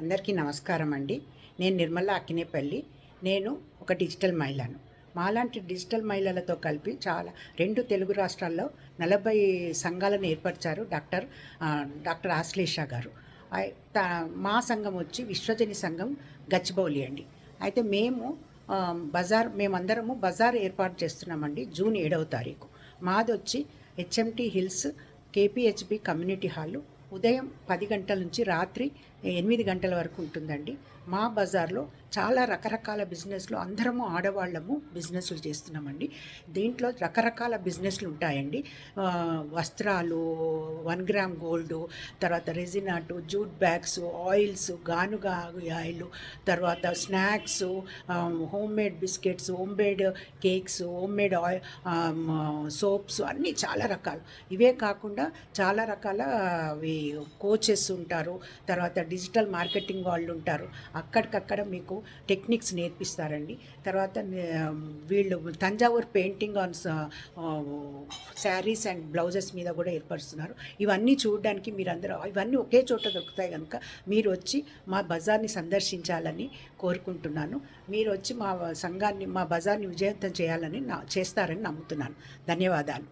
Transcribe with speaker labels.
Speaker 1: అందరికీ నమస్కారం అండి. నేను నిర్మల అక్కినేపల్లి. నేను ఒక డిజిటల్ మహిళను. మాలాంటి డిజిటల్ మహిళలతో కలిపి చాలా 2 తెలుగు రాష్ట్రాల్లో 40 సంఘాలను ఏర్పరిచారు డాక్టర్ ఆశ్లేష గారు. అయ్ త మా సంఘం వచ్చి విశ్వజని సంఘం గచ్చిబౌలి అండి. అయితే మేమందరము బజార్ ఏర్పాటు చేస్తున్నామండి జూన్ 7వ తారీఖు. మాదొచ్చి HMT hills KPHB community hall ఉదయం 10 గంటల నుంచి రాత్రి 8 గంటల వరకు ఉంటుందండి. మా బజార్లో చాలా రకరకాల బిజినెస్లు అందరము ఆడవాళ్ళము బిజినెస్లు చేస్తున్నామండి. దీంట్లో రకరకాల బిజినెస్లు ఉంటాయండి. వస్త్రాలు, 1 గ్రామ్ గోల్డు, తర్వాత resin art, jute bags, oils, గానుగా ఆయిల్, తర్వాత snacks, home made biscuits, home made cakes, home made soaps అన్నీ చాలా రకాలు. ఇవే కాకుండా చాలా రకాల కోచెస్ ఉంటారు, తర్వాత డిజిటల్ మార్కెటింగ్ వాళ్ళు ఉంటారు. అక్కడికక్కడ మీకు టెక్నిక్స్ నేర్పిస్తారండి. తర్వాత వీళ్ళు Thanjavur painting on saris and blouses మీద కూడా ఏర్పరుస్తున్నారు. ఇవన్నీ చూడడానికి మీరందరూ ఇవన్నీ ఒకే చోట దొరుకుతాయి కనుక మీరు వచ్చి మా బజార్ని సందర్శించాలని కోరుకుంటున్నాను. మీరు వచ్చి మా బజార్ని విజయవంతం చేస్తారని నమ్ముతున్నాను. ధన్యవాదాలు.